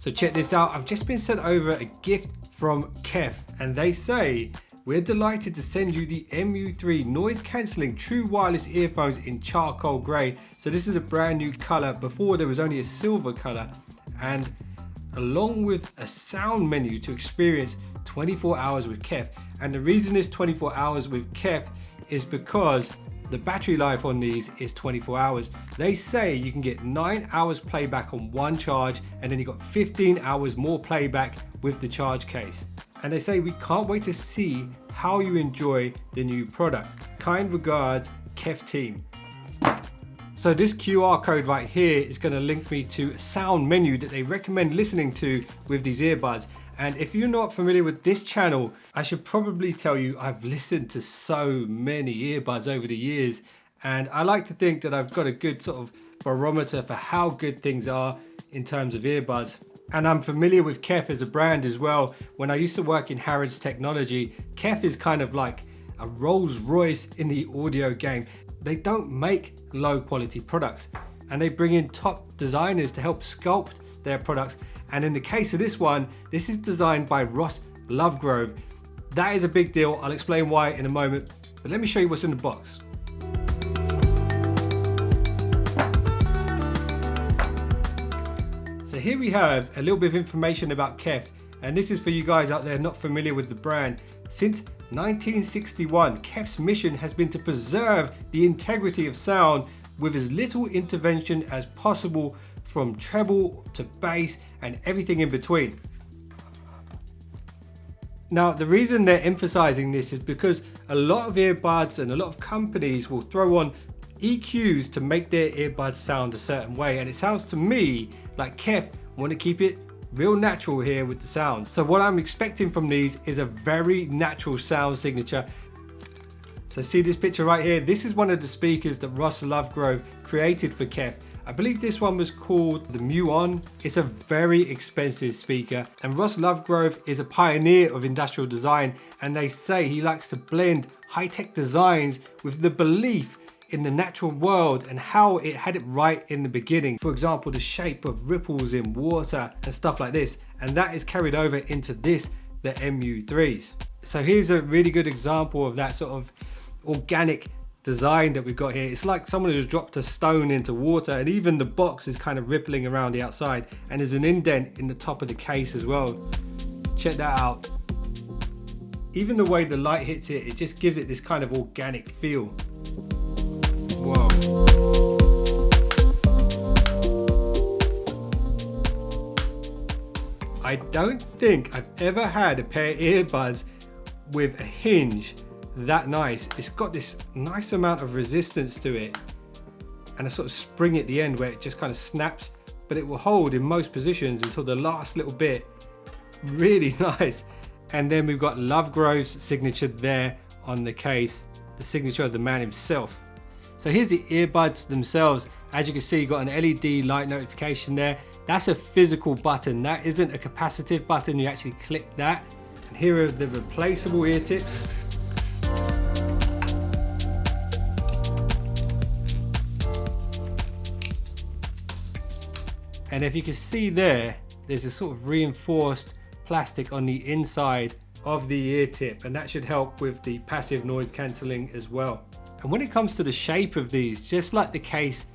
So check this out, I've just been sent over a gift from Kef, and they say, we're delighted to send you the MU3 noise cancelling true wireless earphones in charcoal grey. So this is a brand new colour. Before there was only a silver colour, and along with a sound menu to experience 24 hours with Kef. And the reason it's 24 hours with Kef is because the battery life on these is 24 hours. They say you can get 9 hours playback on one charge, and then you got 15 hours more playback with the charge case. And they say we can't wait to see how you enjoy the new product. Kind regards, Kef team. So this QR code right here is going to link me to a sound menu that they recommend listening to with these earbuds. And if you're not familiar with this channel, I should probably tell you I've listened to so many earbuds over the years, and I like to think that I've got a good sort of barometer for how good things are in terms of earbuds. And I'm familiar with Kef as a brand as well. When I used to work in Harrods Technology, Kef is kind of like a Rolls Royce in the audio game. They don't make low quality products, and they bring in top designers to help sculpt their products. And in the case of this one, this is designed by Ross Lovegrove. That is a big deal. I'll explain why in a moment, but let me show you what's in the box. So here we have a little bit of information about Kef, and this is for you guys out there not familiar with the brand. Since 1961, Kef's mission has been to preserve the integrity of sound with as little intervention as possible, from treble to bass and everything in between. Now, the reason they're emphasizing this is because a lot of earbuds and a lot of companies will throw on EQs to make their earbuds sound a certain way, and it sounds to me like Kef want to keep it real natural here with the sound. So what I'm expecting from these is a very natural sound signature. So see this picture right here? This is one of the speakers that Ross Lovegrove created for Kef. I believe this one was called the MU3. It's a very expensive speaker, and Ross Lovegrove is a pioneer of industrial design, and they say he likes to blend high-tech designs with the belief in the natural world and how it had it right in the beginning. For example, the shape of ripples in water and stuff like this, and that is carried over into this, the MU3s. So here's a really good example of that sort of organic design that we've got here. It's like someone has dropped a stone into water, and even the box is kind of rippling around the outside, and there's an indent in the top of the case as well. Check that out. Even the way the light hits it, it just gives it this kind of organic feel. Whoa. I don't think I've ever had a pair of earbuds with a hinge that nice. It's got this nice amount of resistance to it, and a sort of spring at the end where it just kind of snaps, but it will hold in most positions until the last little bit. Really nice. And then we've got Lovegrove's signature there on the case, the signature of the man himself. So here's the earbuds themselves. As you can see, you've got an LED light notification there. That's a physical button. That isn't a capacitive button. You actually click that. And here are the replaceable ear tips. And if you can see there, there's a sort of reinforced plastic on the inside of the ear tip, and that should help with the passive noise cancelling as well. And when it comes to the shape of these, just like the case,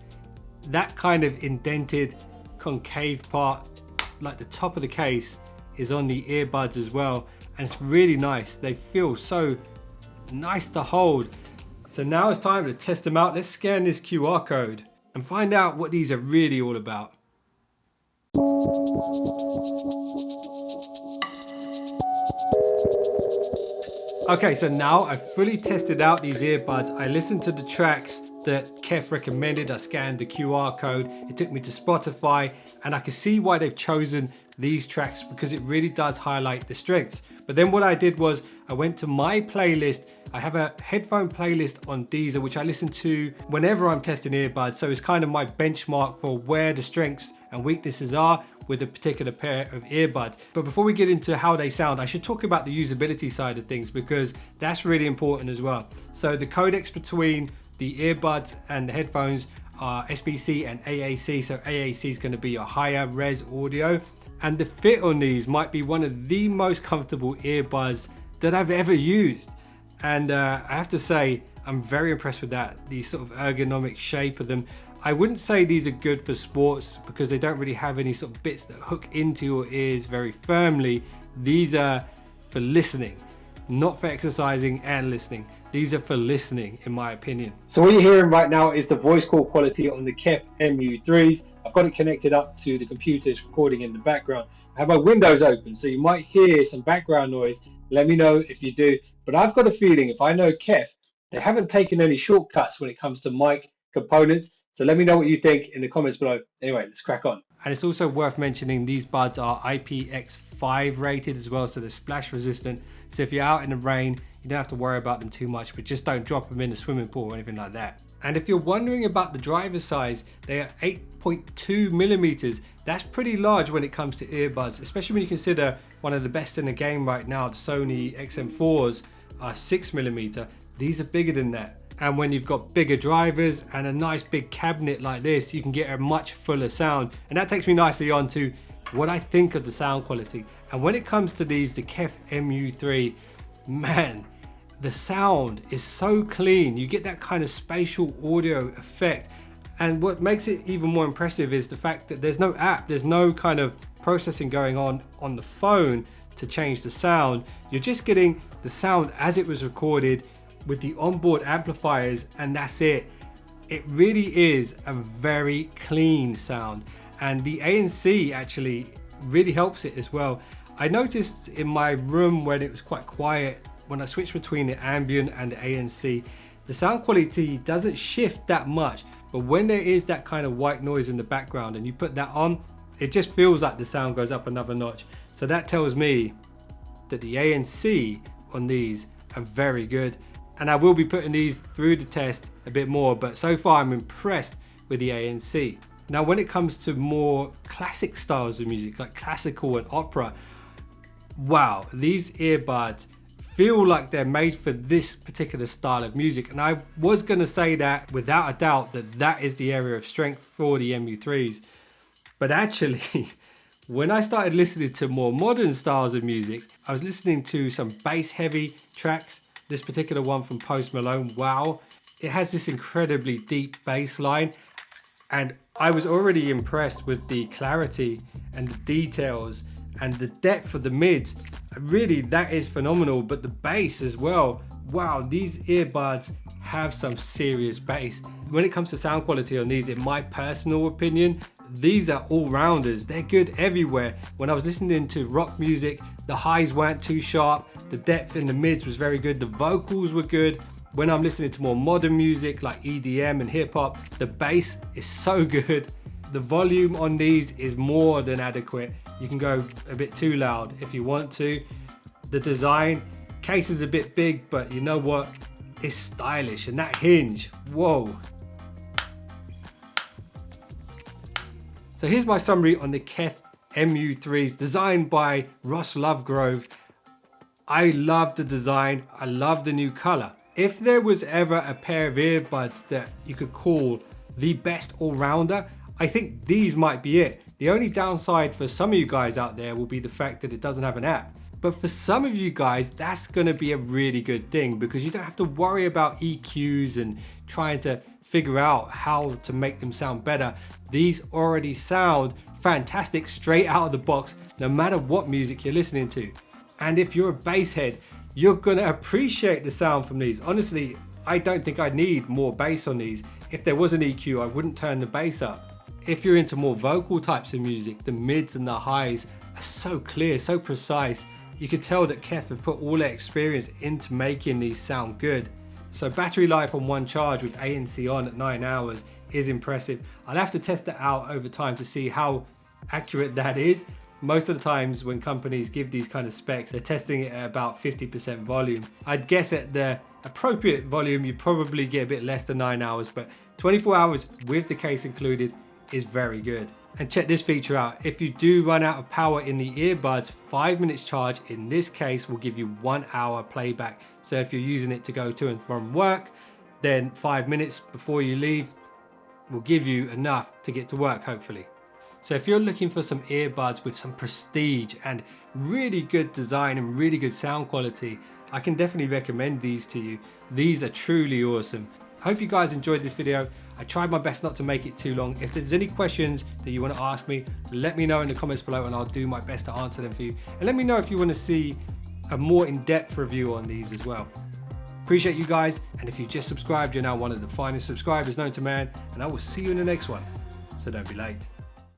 that kind of indented concave part, like the top of the case, is on the earbuds as well, and it's really nice. They feel so nice to hold. So now it's time to test them out. Let's scan this QR code and find out what these are really all about. Okay, so now I've fully tested out these earbuds. I listened to the tracks that Kef recommended. I scanned the QR code. It took me to Spotify, and I can see why they've chosen these tracks, because it really does highlight the strengths. But then what I did was I went to my playlist. I have a headphone playlist on Deezer, which I listen to whenever I'm testing earbuds. So it's kind of my benchmark for where the strengths and weaknesses are with a particular pair of earbuds. But before we get into how they sound, I should talk about the usability side of things, because that's really important as well. So the codecs between the earbuds and the headphones are SBC and AAC. So AAC is going to be a higher res audio. And the fit on these might be one of the most comfortable earbuds that I've ever used. And I have to say, I'm very impressed with that, the sort of ergonomic shape of them. I wouldn't say these are good for sports because they don't really have any sort of bits that hook into your ears very firmly. These are for listening, not for exercising and listening. These are for listening, in my opinion. So what you're hearing right now is the voice call quality on the Kef MU3s. I've got it connected up to the computer, it's recording in the background. I have my windows open, so you might hear some background noise. Let me know if you do. But I've got a feeling, if I know Kef, they haven't taken any shortcuts when it comes to mic components. So let me know what you think in the comments below. Anyway, let's crack on. And it's also worth mentioning these buds are IPX5 rated as well, so they're splash resistant. So if you're out in the rain, you don't have to worry about them too much, but just don't drop them in the swimming pool or anything like that. And if you're wondering about the driver size, they are 8.2 millimeters. That's pretty large when it comes to earbuds, especially when you consider one of the best in the game right now, the Sony XM4s are 6 millimeter. These are bigger than that. And when you've got bigger drivers and a nice big cabinet like this, you can get a much fuller sound. And that takes me nicely on to what I think of the sound quality. And when it comes to these, the Kef MU3, man, the sound is so clean. You get that kind of spatial audio effect. And what makes it even more impressive is the fact that there's no app, there's no kind of processing going on the phone to change the sound. You're just getting the sound as it was recorded with the onboard amplifiers, and that's it. It really is a very clean sound, and the ANC actually really helps it as well. I noticed in my room when it was quite quiet, when I switched between the ambient and the ANC, the sound quality doesn't shift that much, but when there is that kind of white noise in the background and you put that on, it just feels like the sound goes up another notch. So that tells me that the ANC on these are very good. And I will be putting these through the test a bit more, but so far I'm impressed with the ANC. Now, when it comes to more classic styles of music, like classical and opera, wow, these earbuds feel like they're made for this particular style of music. And I was gonna say that without a doubt that is the area of strength for the MU3s. But actually, when I started listening to more modern styles of music, I was listening to some bass heavy tracks. This particular one from Post Malone, wow. It has this incredibly deep bass line, and I was already impressed with the clarity and the details and the depth of the mids. Really, that is phenomenal, but the bass as well. Wow, these earbuds have some serious bass. When it comes to sound quality on these, in my personal opinion, these are all-rounders. They're good everywhere. When I was listening to rock music, the highs weren't too sharp, the depth in the mids was very good, the vocals were good. When I'm listening to more modern music like EDM and hip hop, the bass is so good. The volume on these is more than adequate. You can go a bit too loud if you want to. The design, case is a bit big, but you know what? It's stylish, and that hinge, whoa. So here's my summary on the Kef MU3s, designed by Ross Lovegrove. I love the design, I love the new color. If there was ever a pair of earbuds that you could call the best all-rounder, I think these might be it. The only downside for some of you guys out there will be the fact that it doesn't have an app. But for some of you guys, that's gonna be a really good thing because you don't have to worry about EQs and trying to figure out how to make them sound better. These already sound fantastic straight out of the box, no matter what music you're listening to. And if you're a bass head, you're gonna appreciate the sound from these. Honestly, I don't think I need more bass on these. If there was an EQ, I wouldn't turn the bass up. If you're into more vocal types of music, the mids and the highs are so clear, so precise. You can tell that Kef have put all their experience into making these sound good. So battery life on one charge with ANC on at 9 hours is impressive. I'll have to test that out over time to see how accurate that is. Most of the times when companies give these kind of specs, they're testing it at about 50% volume. I'd guess at the appropriate volume, you probably get a bit less than 9 hours, but 24 hours with the case included is very good. And check this feature out. If you do run out of power in the earbuds, 5 minutes charge in this case will give you 1 hour playback. So if you're using it to go to and from work, then 5 minutes before you leave will give you enough to get to work, hopefully. So if you're looking for some earbuds with some prestige and really good design and really good sound quality, I can definitely recommend these to you. These are truly awesome. Hope you guys enjoyed this video. I tried my best not to make it too long. If there's any questions that you want to ask me, let me know in the comments below and I'll do my best to answer them for you. And let me know if you want to see a more in-depth review on these as well. Appreciate you guys, and if you just subscribed, you're now one of the finest subscribers known to man, and I will see you in the next one. So don't be late.